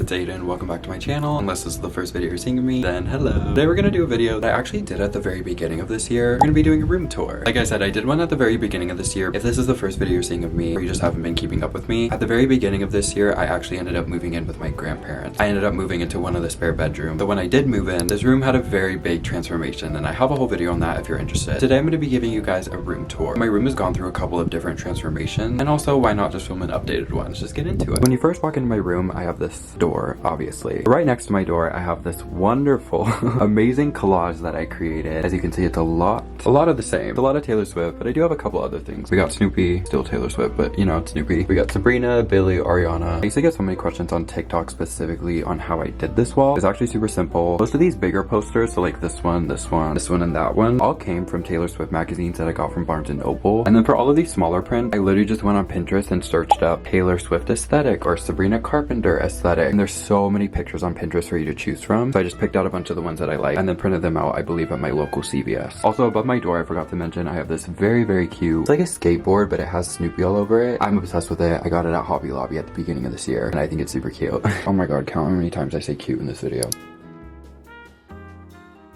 it's Aiden. Welcome back to my channel. Unless this is the first video you're seeing of me, then hello. Today we're gonna do a video that I actually did at the very beginning of this year. We're gonna be doing a room tour. Like I said, I did one at the very beginning of this year. If this is the first video you're seeing of me, or you just haven't been keeping up with me, at the very beginning of this year, I actually ended up moving in with my grandparents. I ended up moving into one of the spare bedrooms. But when I did move in, this room had a very big transformation, and I have a whole video on that if you're interested. Today I'm gonna be giving you guys a room tour. My room has gone through a couple of different transformations, and also why not just film an updated one? Let's just get into it. When you first walk into my room, I have this door, obviously. Right next to my door, I have this wonderful, amazing collage that I created. As you can see, it's a lot of the same. It's a lot of Taylor Swift, but I do have a couple other things. We got Snoopy, still Taylor Swift, but you know, it's Snoopy. We got Sabrina, Billy, Ariana. I used to get so many questions on TikTok specifically on how I did this wall. It's actually super simple. Most of these bigger posters, so like this one, this one, this one, and that one, all came from Taylor Swift magazines that I got from Barnes & Noble. And then for all of these smaller prints, I literally just went on Pinterest and searched up Taylor Swift aesthetic or Sabrina Carpenter aesthetic. And there's so many pictures on Pinterest for you to choose from. So I just picked out a bunch of the ones that I like and then printed them out, I believe, at my local CVS. Also above my door, I forgot to mention, I have this very, very cute, it's like a skateboard, but it has Snoopy all over it. I'm obsessed with it. I got it at Hobby Lobby at the beginning of this year, and I think it's super cute. Oh my god, count how many times I say cute in this video.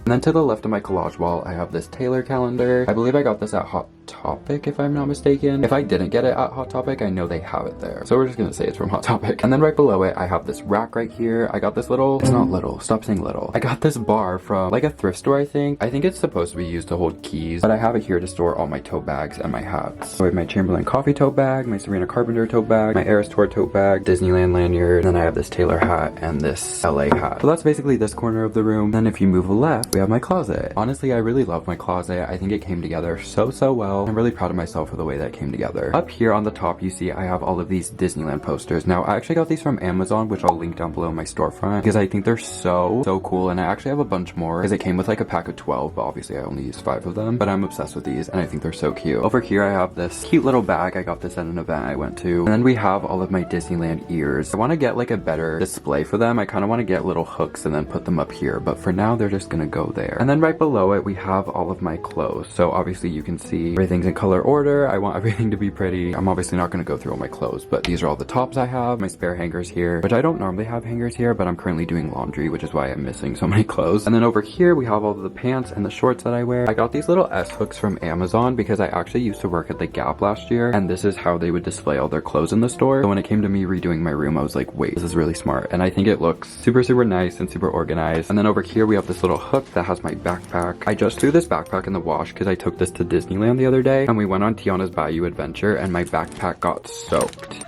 And then to the left of my collage wall, I have this Taylor calendar. I believe I got this at Hot Topic, if I'm not mistaken. If I didn't get it at Hot Topic, I know they have it there. So we're just gonna say it's from Hot Topic. And then right below it, I have this rack right here. I got this little, it's not little, stop saying little. I got this bar from like a thrift store, I think. I think it's supposed to be used to hold keys, but I have it here to store all my tote bags and my hats. So I have my Chamberlain coffee tote bag, my Sabrina Carpenter tote bag, my Eras Tour tote bag, Disneyland lanyard, and then I have this Taylor hat and this LA hat. So that's basically this corner of the room. Then if you move left, we have my closet. Honestly, I really love my closet. I think it came together so well. I'm really proud of myself for the way that it came together. Up here on the top, you see I have all of these Disneyland posters. Now, I actually got these from Amazon, which I'll link down below in my storefront, because I think they're so cool. And I actually have a bunch more because it came with like a pack of 12, but obviously I only used 5 of them. But I'm obsessed with these and I think they're so cute. Over here, I have this cute little bag. I got this at an event I went to. And then we have all of my Disneyland ears. I want to get like a better display for them. I kind of want to get little hooks and then put them up here. But for now, they're just gonna go there. And then right below it, we have all of my clothes. So obviously you can see everything's in color order. I want everything to be pretty. I'm obviously not going to go through all my clothes, but these are all the tops I have. My spare hangers here, which I don't normally have hangers here, but I'm currently doing laundry, which is why I'm missing so many clothes. And then over here, we have all of the pants and the shorts that I wear. I got these little S hooks from Amazon because I actually used to work at the Gap last year, and this is how they would display all their clothes in the store. So when it came to me redoing my room, I was like, wait, this is really smart. And I think it looks super nice and super organized. And then over here, we have this little hook that has my backpack. I just threw this backpack in the wash because I took this to Disneyland the other day, and we went on Tiana's Bayou Adventure, and my backpack got soaked.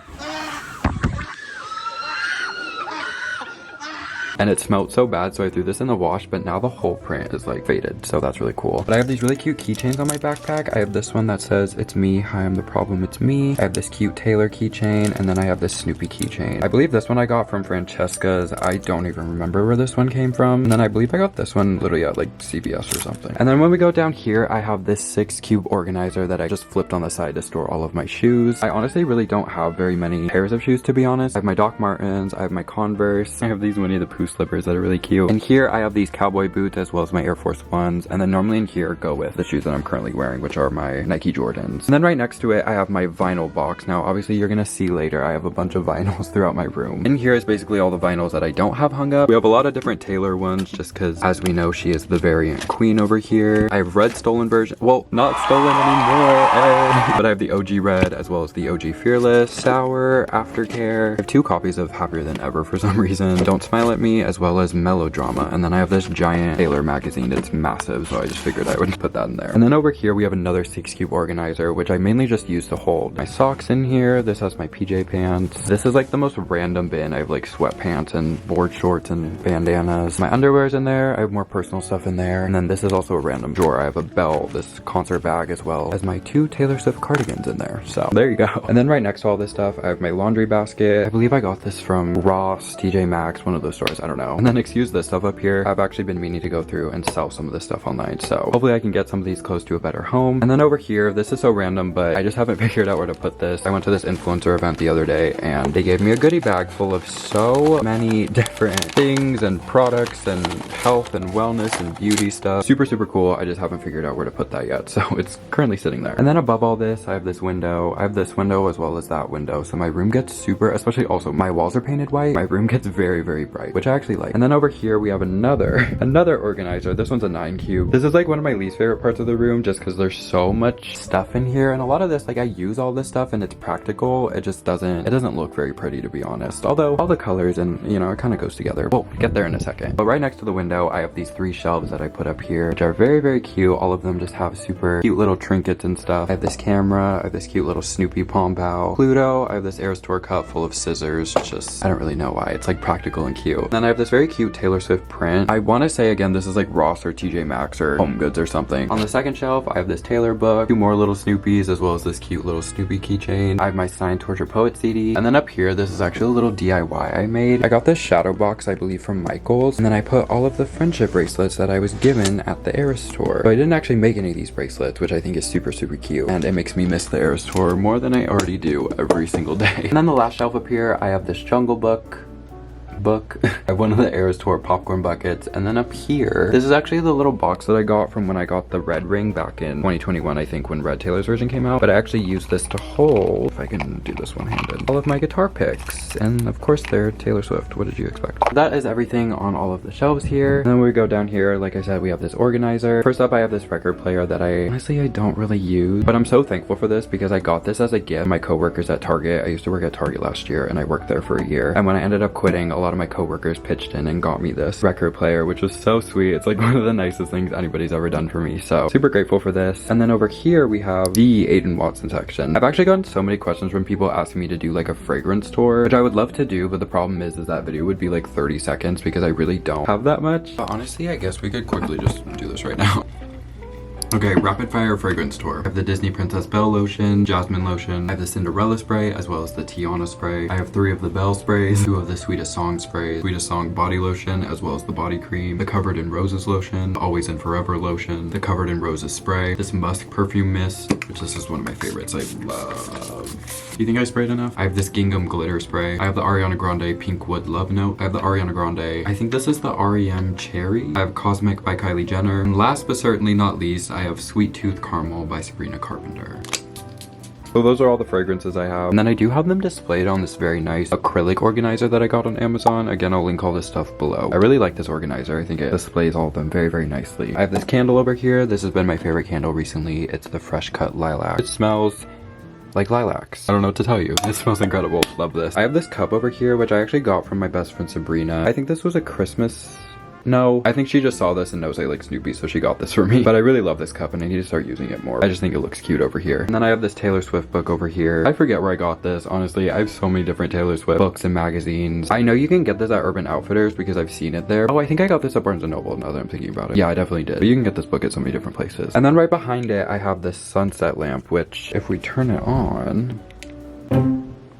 And it smelled so bad, so I threw this in the wash, but now the whole print is like faded, so that's really cool. But I have these really cute keychains on my backpack. I have this one that says, "It's me, hi, I'm the problem, it's me." I have this cute Taylor keychain, and then I have this Snoopy keychain. I believe this one I got from Francesca's. I don't even remember where this one came from. And then I believe I got this one literally at like CVS or something. And then when we go down here, I have this 6-cube organizer that I just flipped on the side to store all of my shoes. I honestly really don't have very many pairs of shoes, to be honest. I have my Doc Martens, I have my Converse, I have these Winnie the Pooh slippers that are really cute. And here I have these cowboy boots as well as my Air Force Ones. And then normally in here go with the shoes that I'm currently wearing, which are my Nike Jordans. And then right next to it, I have my vinyl box. Now, obviously you're gonna see later, I have a bunch of vinyls throughout my room. In here is basically all the vinyls that I don't have hung up. We have a lot of different Taylor ones just because, as we know, she is the variant queen over here. I have red stolen version. Well, not stolen anymore, but I have the OG red as well as the OG Fearless, Sour, Aftercare. I have 2 copies of Happier Than Ever for some reason. Don't Smile at Me, as well as Melodrama. And then I have this giant Taylor magazine. It's massive, so I just figured I would put that in there. And then over here, we have another 6-cube organizer, which I mainly just use to hold my socks in here. This has my PJ pants. This is like the most random bin. I have like sweatpants and board shorts and bandanas. My underwear's in there. I have more personal stuff in there. And then this is also a random drawer. I have a belt, this concert bag, as well as my 2 Taylor Swift cardigans in there. So there you go. And then right next to all this stuff, I have my laundry basket. I believe I got this from Ross, TJ Maxx, one of those stores. I don't know. And then excuse this stuff up here. I've actually been meaning to go through and sell some of this stuff online, so hopefully I can get some of these close to a better home. And then over here, this is so random, but I just haven't figured out where to put this. I went to this influencer event the other day and they gave me a goodie bag full of so many different things and products and health and wellness and beauty stuff. Super, super cool. I just haven't figured out where to put that yet, so it's currently sitting there. And then above all this, I have this window. I have this window as well as that window, so my room gets super, especially also my walls are painted white. My room gets very, very bright, which I actually like. And then over here we have another organizer. This one's a 9 cube. This is like one of my least favorite parts of the room just because there's so much stuff in here, and a lot of this, like, I use all this stuff and it's practical. It just doesn't look very pretty, to be honest, although all the colors and, you know, it kind of goes together. We'll get there in a second. But right next to the window I have these 3 shelves that I put up here, which are very, very cute. All of them just have super cute little trinkets and stuff. I have this camera, I have this cute little Snoopy Palm Bow Pluto, I have this AESTHETIC cup full of scissors. Just, I don't really know why, it's like practical and cute. Then I have this very cute Taylor Swift print. I want to say again, this is like Ross or TJ Maxx or Home Goods or something. On the second shelf I have this Taylor book, 2 more little Snoopies, as well as this cute little Snoopy keychain. I have my signed Torture Poet CD, and then up here, this is actually a little DIY I made. I got this shadow box, I believe, from Michael's, and then I put all of the friendship bracelets that I was given at the Eras tour. So I didn't actually make any of these bracelets, which I think is super, super cute, and it makes me miss the Eras tour more than I already do every single day. And then the last shelf up here, I have this Jungle Book. I have one of the Eras Tour popcorn buckets, and then up here, this is actually the little box that I got from when I got the red ring back in 2021, I think, when Red Taylor's version came out. But I actually used this to hold, if I can do this one-handed, all of my guitar picks, and of course they're Taylor Swift. What did you expect? That is everything on all of the shelves here. And then we go down here, like I said, we have this organizer. First up, I have this record player that I don't really use, but I'm so thankful for this because I got this as a gift. My coworkers at Target, I used to work at Target last year, and I worked there for a year, and when I ended up quitting, a lot of my coworkers pitched in and got me this record player, which was so sweet. It's like one of the nicest things anybody's ever done for me, so super grateful for this. And then over here we have the Aiden Watson section. I've actually gotten so many questions from people asking me to do like a fragrance tour, which I would love to do, but the problem is that video would be like 30 seconds because I really don't have that much. But honestly, I guess we could quickly just do this right now. Okay, rapid fire fragrance tour. I have the Disney Princess Belle lotion, Jasmine lotion, I have the Cinderella spray, as well as the Tiana spray. I have 3 of the Belle sprays, 2 of the Sweetest Song sprays, Sweetest Song body lotion, as well as the body cream, the Covered in Roses lotion, Always and Forever lotion, the Covered in Roses spray, this Musk perfume mist, which this is one of my favorites. I love. You think I sprayed enough? I have this Gingham glitter spray. I have the Ariana Grande Pinkwood Love Note. I have the Ariana Grande, I think this is the REM Cherry. I have Cosmic by Kylie Jenner. And last but certainly not least, I have Sweet Tooth Caramel by Sabrina Carpenter. So those are all the fragrances I have. And then I do have them displayed on this very nice acrylic organizer that I got on Amazon. Again, I'll link all this stuff below. I really like this organizer. I think it displays all of them very, very nicely. I have this candle over here. This has been my favorite candle recently. It's the Fresh Cut Lilac. It smells like lilacs. I don't know what to tell you. It smells incredible. Love this. I have this cup over here, which I actually got from my best friend Sabrina. I think this was a Christmas. No, I think she just saw this and knows I like Snoopy, so she got this for me. But I really love this cup and I need to start using it more. I just think it looks cute over here. And then I have this Taylor Swift book over here. I forget where I got this. Honestly, I have so many different Taylor Swift books and magazines. I know you can get this at Urban Outfitters because I've seen it there. Oh, I think I got this at Barnes & Noble now that I'm thinking about it. Yeah, I definitely did. But you can get this book at so many different places. And then right behind it, I have this sunset lamp, which if we turn it on,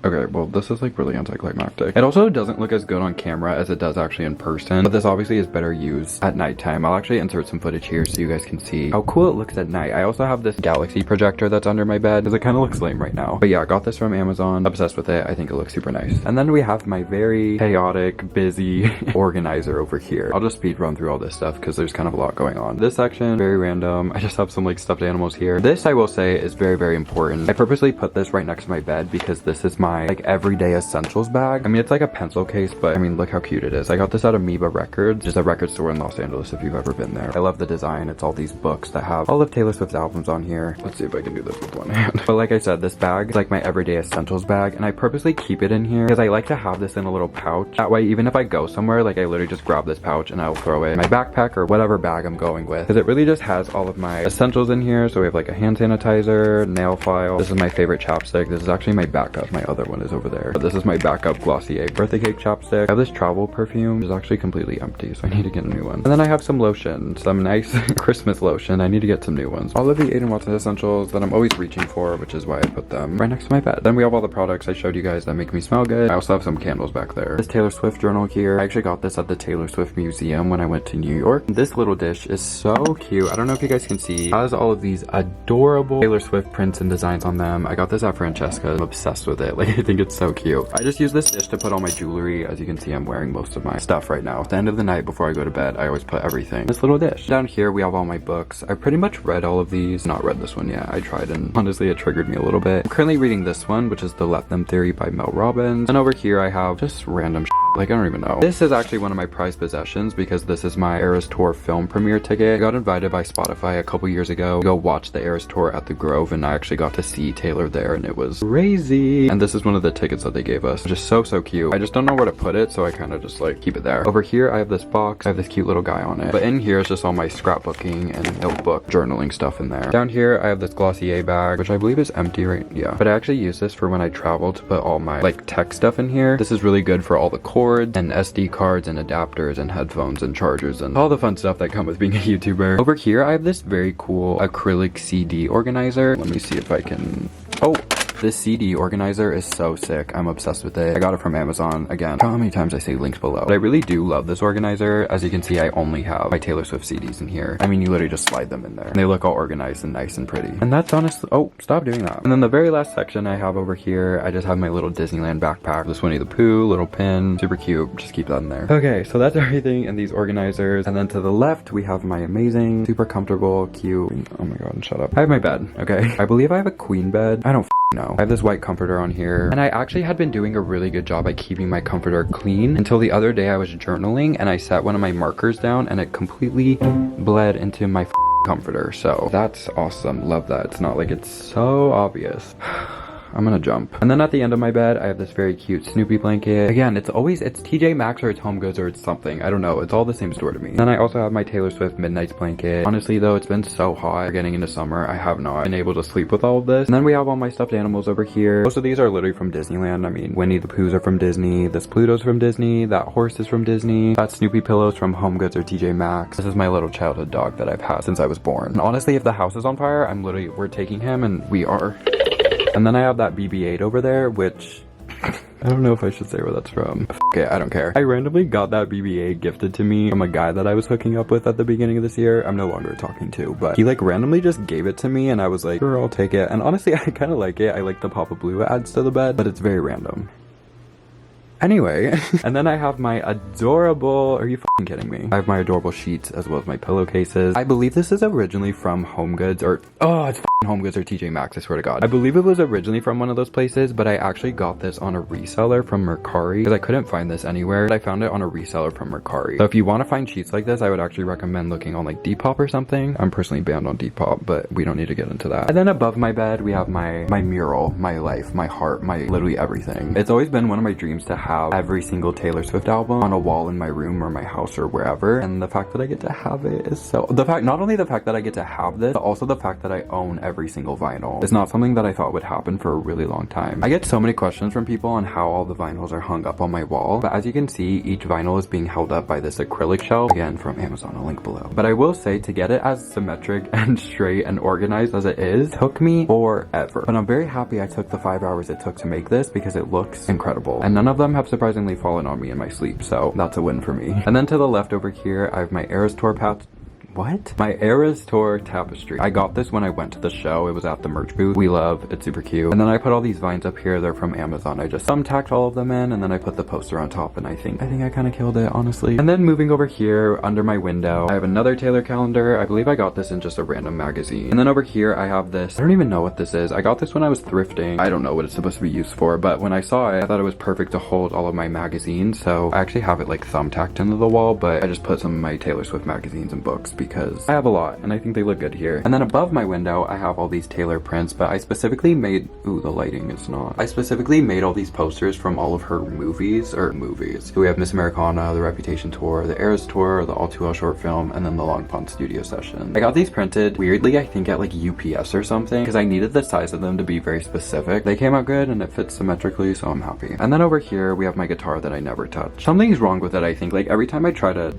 okay, well, this is like really anticlimactic. It also doesn't look as good on camera as it does actually in person, but this obviously is better used at nighttime. I'll actually insert some footage here so you guys can see how cool it looks at night. I also have this Galaxy projector that's under my bed because it kind of looks lame right now. But yeah, I got this from Amazon. Obsessed with it. I think it looks super nice. And then we have my very chaotic, busy organizer over here. I'll just speed run through all this stuff because there's kind of a lot going on. This section, very random. I just have some like stuffed animals here. This, I will say, is very, very important. I purposely put this right next to my bed because this is my like everyday essentials bag. I mean, it's like a pencil case, but I mean, look how cute it is. I got this at Amoeba Records, just a record store in Los Angeles if you've ever been there. I love the design. It's all these books that have all of Taylor Swift's albums on here. Let's see if I can do this with one hand. But like I said, this bag is like my everyday essentials bag, and I purposely keep it in here because I like to have this in a little pouch. That way, even if I go somewhere, like I literally just grab this pouch and I'll throw it in my backpack or whatever bag I'm going with, because it really just has all of my essentials in here. So we have like a hand sanitizer, nail file. This is my favorite chapstick. This is actually my backup, my other other one is over there. But this is my backup Glossier birthday cake chapstick. I have this travel perfume. It's actually completely empty, so I need to get a new one. And then I have some lotion, some nice Christmas lotion. I need to get some new ones. All of the Aiden Watson essentials that I'm always reaching for, which is why I put them right next to my bed. Then we have all the products I showed you guys that make me smell good. I also have some candles back there. This Taylor Swift journal here. I actually got this at the Taylor Swift Museum when I went to New York. This little dish is so cute. I don't know if you guys can see. It has all of these adorable Taylor Swift prints and designs on them. I got this at Francesca's. I'm obsessed with it. Like, I think it's so cute. I just use this dish to put all my jewelry. As you can see, I'm wearing most of my stuff right now. At the end of the night before I go to bed, I always put everything in this little dish. Down here, we have all my books. I've pretty much read all of these. Not read this one yet. I tried, and honestly, it triggered me a little bit. I'm currently reading this one, which is The Let Them Theory by Mel Robbins. And over here, I have just random like, I don't even know. This is actually one of my prized possessions because this is my Eras Tour film premiere ticket. I got invited by Spotify a couple years ago to go watch the Eras Tour at the Grove, and I actually got to see Taylor there, and it was crazy. And this is one of the tickets that they gave us. Just so cute. I just don't know where to put it, so I kind of just like keep it there. Over here, I have this box. I have this cute little guy on it. But in here is just all my scrapbooking and notebook journaling stuff in there. Down here, I have this Glossier bag, which I believe is empty right yeah. But I actually use this for when I travel to put all my like tech stuff in here. This is really good for all the cords and SD cards and adapters and headphones and chargers and all the fun stuff that come with being a YouTuber. Over here, I have this very cool acrylic CD organizer. Let me see if I can... Oh! This CD organizer is so sick. I'm obsessed with it. I got it from Amazon. Again, how many times I say links below. But I really do love this organizer. As you can see, I only have my Taylor Swift CDs in here. I mean, you literally just slide them in there. And they look all organized and nice and pretty. And that's honestly... Oh, stop doing that. And then the very last section I have over here, I just have my little Disneyland backpack. This Winnie the Pooh, little pin. Super cute. Just keep that in there. Okay, so that's everything in these organizers. And then to the left, we have my amazing, super comfortable, cute... Oh my god, shut up. I have my bed, okay? I believe I have a queen bed. I don't no. I have this white comforter on here, and I actually had been doing a really good job at keeping my comforter clean until the other day I was journaling and I set one of my markers down and it completely bled into my comforter. So that's awesome. Love that. It's not like it's so obvious. I'm gonna jump. And then at the end of my bed, I have this very cute Snoopy blanket. Again, it's TJ Maxx or it's Home Goods or it's something. I don't know. It's all the same store to me. And then I also have my Taylor Swift Midnight's blanket. Honestly though, it's been so hot. We're getting into summer. I have not been able to sleep with all of this. And then we have all my stuffed animals over here. Most of these are literally from Disneyland. I mean, Winnie the Poohs are from Disney. This Pluto's from Disney. That horse is from Disney. That Snoopy pillow's from Home Goods or TJ Maxx. This is my little childhood dog that I've had since I was born. And honestly, if the house is on fire, we're taking him and we are. And then I have that BB-8 over there, which I don't know if I should say where that's from. Okay, I don't care. I randomly got that BB-8 gifted to me from a guy that I was hooking up with at the beginning of this year. I'm no longer talking to, but he like randomly just gave it to me and I was like, sure, I'll take it. And honestly, I kind of like it. I like the Papa Blue it adds to the bed, but it's very random. Anyway, and then I have my adorable, are you f***ing kidding me? I have my adorable sheets as well as my pillowcases. I believe this is originally from Home Goods or, oh, it's f***ing Home Goods or TJ Maxx, I swear to God. I believe it was originally from one of those places, but I actually got this on a reseller from Mercari because I couldn't find this anywhere. But I found it on a reseller from Mercari. So if you want to find sheets like this, I would actually recommend looking on like Depop or something. I'm personally banned on Depop, but we don't need to get into that. And then above my bed, we have my mural, my life, my heart, my literally everything. It's always been one of my dreams to have every single Taylor Swift album on a wall in my room or my house or wherever, and the fact that I get to have it is so not only the fact that I get to have this, but also the fact that I own every single vinyl. It's not something that I thought would happen for a really long time. I get so many questions from people on how all the vinyls are hung up on my wall, but as you can see, each vinyl is being held up by this acrylic shelf, again from Amazon, I'll link below. But I will say, to get it as symmetric and straight and organized as it is took me forever, but I'm very happy I took the 5 hours it took to make this because it looks incredible, and none of them have surprisingly fallen on me in my sleep, so that's a win for me. And then to the left over here, I have my Eras Tour my Eras Tour tapestry. I got this when I went to the show. It was at the merch booth. We love, it's super cute. And then I put all these vines up here. They're from Amazon. I just thumbtacked all of them in, and then I put the poster on top, and I think I kind of killed it, honestly. And then moving over here under my window, I have another Taylor calendar. I believe I got this in just a random magazine. And then over here, I have this, I don't even know what this is. I got this when I was thrifting. I don't know what it's supposed to be used for, but when I saw it, I thought it was perfect to hold all of my magazines. So I actually have it like thumbtacked into the wall, but I just put some of my Taylor Swift magazines and books because I have a lot and I think they look good here. And then above my window, I have all these Taylor prints, but I specifically made, ooh, the lighting is not. I specifically made all these posters from all of her movies. So we have Miss Americana, the Reputation Tour, the Eras Tour, the All Too Well short film, and then the Long Pond studio session. I got these printed, weirdly, I think at like UPS or something, because I needed the size of them to be very specific. They came out good and it fits symmetrically, so I'm happy. And then over here, we have my guitar that I never touch. Something's wrong with it, I think. Like every time I try to...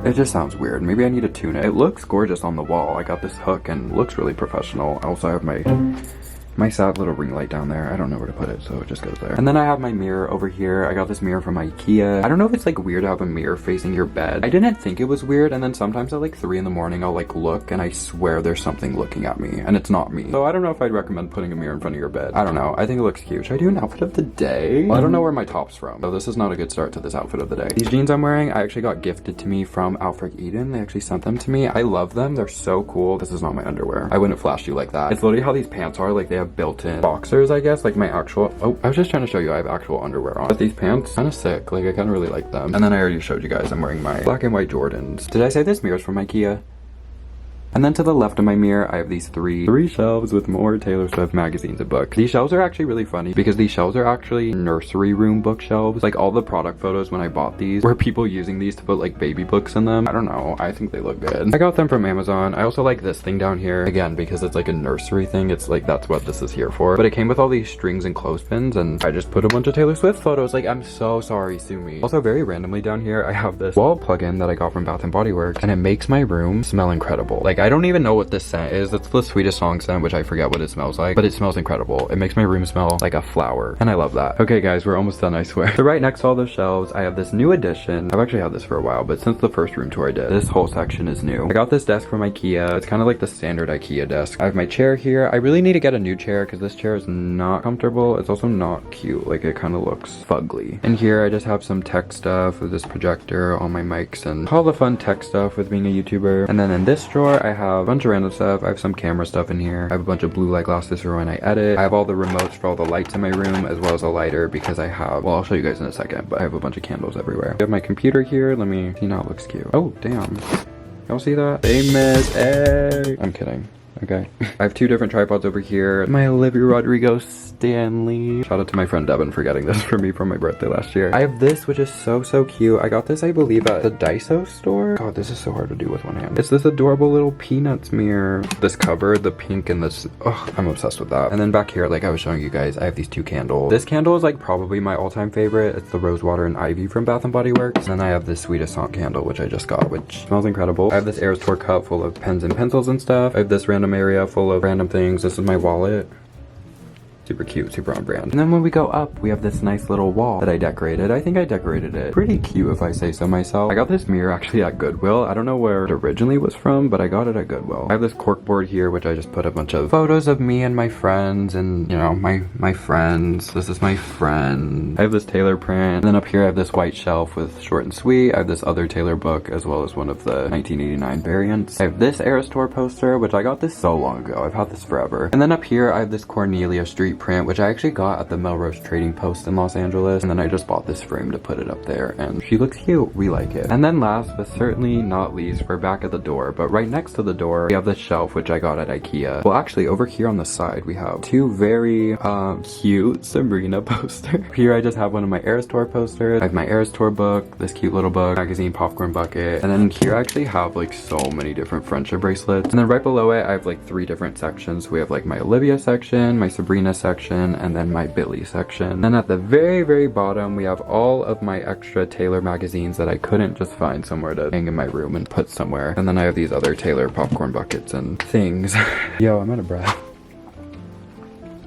It just sounds weird. Maybe I need to tune it. It looks gorgeous on the wall. I got this hook and it looks really professional. I also have my sad little ring light down there. I don't know where to put it, so it just goes there. And then I have my mirror over here. I got this mirror from IKEA. I don't know if it's like weird to have a mirror facing your bed. I didn't think it was weird, and then sometimes at like 3 in the morning I'll like look and I swear there's something looking at me and it's not me. So I don't know if I'd recommend putting a mirror in front of your bed. I don't know. I think it looks cute. Should I do an outfit of the day? Well, I don't know where my top's from, so this is not a good start to this outfit of the day. These jeans I'm wearing, I actually got gifted to me from Alfred Aiden. They actually sent them to me. I love them. They're so cool. This is not my underwear. I wouldn't flash you like that. It's literally how these pants are. Like they have built-in boxers, I guess, like my actual, oh, I was just trying to show you I have actual underwear on. But these pants, kind of sick. Like I kind of really like them. And then I already showed you guys I'm wearing my black and white Jordans. Did I say this mirror's from IKEA? And then to the left of my mirror, I have these three shelves with more Taylor Swift magazines and books. These shelves are actually really funny because these shelves are actually nursery room bookshelves. Like all the product photos when I bought these were people using these to put like baby books in them. I don't know. I think they look good. I got them from Amazon. I also like this thing down here. Again, because it's like a nursery thing. It's like, that's what this is here for. But it came with all these strings and clothespins and I just put a bunch of Taylor Swift photos. Like, I'm so sorry, sue me. Also, very randomly down here, I have this wall plug-in that I got from Bath & Body Works and it makes my room smell incredible. Like, I don't even know what this scent is. It's the Sweetest Song scent, which I forget what it smells like, but it smells incredible. It makes my room smell like a flower, and I love that. Okay guys, we're almost done, I swear. So right next to all those shelves, I have this new addition. I've actually had this for a while, but since the first room tour I did, this whole section is new. I got this desk from IKEA. It's kind of like the standard IKEA desk. I have my chair here. I really need to get a new chair because this chair is not comfortable. It's also not cute. Like, it kind of looks fugly. And here I just have some tech stuff with this projector, all my mics, and all the fun tech stuff with being a YouTuber. And then in this drawer, I have a bunch of random stuff. I have some camera stuff in here. I have a bunch of blue light glasses for when I edit. I have all the remotes for all the lights in my room, as well as a lighter because I have, well, I'll show you guys in a second, but I have a bunch of candles everywhere. I have my computer here. Let me see, now it looks cute. Oh, damn. Y'all see that? Famous egg. I'm kidding. Okay. I have 2 different tripods over here. My Olivia Rodrigo Stanley. Shout out to my friend Devin for getting this for me for my birthday last year. I have this, which is so cute. I got this, I believe, at the Daiso store. God, this is so hard to do with one hand. It's this adorable little Peanuts mirror. This cover, the pink and this, oh, I'm obsessed with that. And then back here, like I was showing you guys, I have these 2 candles. This candle is like probably my all-time favorite. It's the Rose Water and Ivy from Bath & Body Works. And then I have this Sweetest Song candle, which I just got, which smells incredible. I have this Eras Tour cup full of pens and pencils and stuff. I have this random area full of random things. This is my wallet. Super cute, super on brand. And then when we go up, we have this nice little wall that I decorated. I think I decorated it pretty cute if I say so myself. I got this mirror actually at Goodwill. I don't know where it originally was from, but I got it at Goodwill. I have this cork board here, which I just put a bunch of photos of me and my friends and, you know, my friends. This is my friend. I have this Taylor print. And then up here I have this white shelf with Short and Sweet. I have this other Taylor book as well as one of the 1989 variants. I have this Eras Tour poster, which I got this so long ago. I've had this forever. And then up here I have this Cornelia Street print, which I actually got at the Melrose Trading Post in Los Angeles, and then I just bought this frame to put it up there, and she looks cute. We like it. And then last but certainly not least, we're back at the door, but right next to the door we have this shelf which I got at IKEA. Well, actually over here on the side we have 2 very cute Sabrina posters. Here I just have one of my Eras Tour posters. I have my Eras Tour book, this cute little book, magazine, popcorn bucket, and then here I actually have like so many different friendship bracelets. And then right below it I have like 3 different sections. We have like my Olivia section, my Sabrina section, and then my Billy section. And at the very bottom we have all of my extra Taylor magazines that I couldn't just find somewhere to hang in my room and put somewhere. And then I have these other Taylor popcorn buckets and things. Yo, I'm out of breath.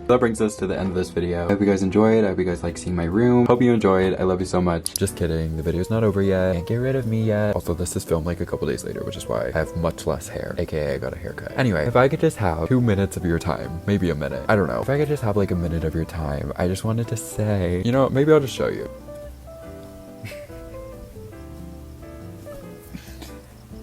That brings us to the end of this video. I hope you guys enjoyed. I hope you guys like seeing my room. Hope you enjoyed. I love you so much. Just kidding. The video's not over yet. Can't get rid of me yet. Also, this is filmed like a couple days later, which is why I have much less hair. AKA I got a haircut. Anyway, if I could just have 2 minutes of your time, maybe a minute. I don't know. If I could just have like a minute of your time, I just wanted to say, you know, maybe I'll just show you.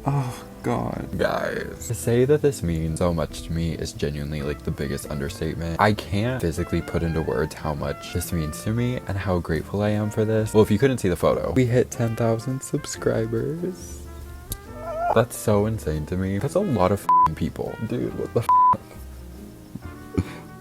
Oh. God. Guys, to say that this means so much to me is genuinely like the biggest understatement. I can't physically put into words how much this means to me and how grateful I am for this. Well, if you couldn't see the photo, we hit 10,000 subscribers. That's so insane to me. That's a lot of people. Dude, what the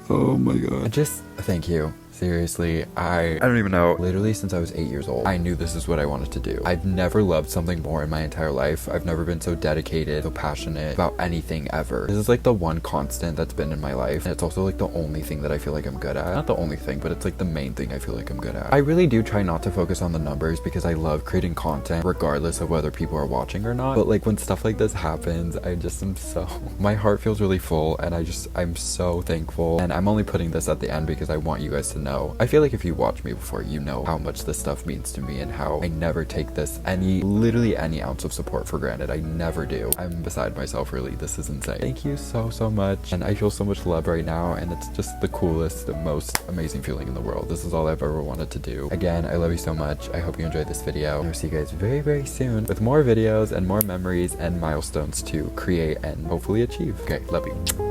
oh my god. Just thank you. Seriously, I don't even know. Literally since I was 8 years old, I knew this is what I wanted to do. I've never loved something more in my entire life. I've never been so dedicated, so passionate about anything ever. This is like the one constant that's been in my life. And it's also like the only thing that I feel like I'm good at. Not the only thing, but it's like the main thing I feel like I'm good at. I really do try not to focus on the numbers because I love creating content regardless of whether people are watching or not. But like when stuff like this happens, I just am so, my heart feels really full and I'm so thankful. And I'm only putting this at the end because I want you guys to know. I feel like if you watch me before, you know how much this stuff means to me and how I never take this literally any ounce of support for granted. I never do. I'm beside myself, really. This is insane. Thank you so much. And I feel so much love right now, and it's just the coolest, the most amazing feeling in the world. This is all I've ever wanted to do. Again, I love you so much. I hope you enjoyed this video. I'll see you guys very soon with more videos and more memories and milestones to create and hopefully achieve. Okay, love you.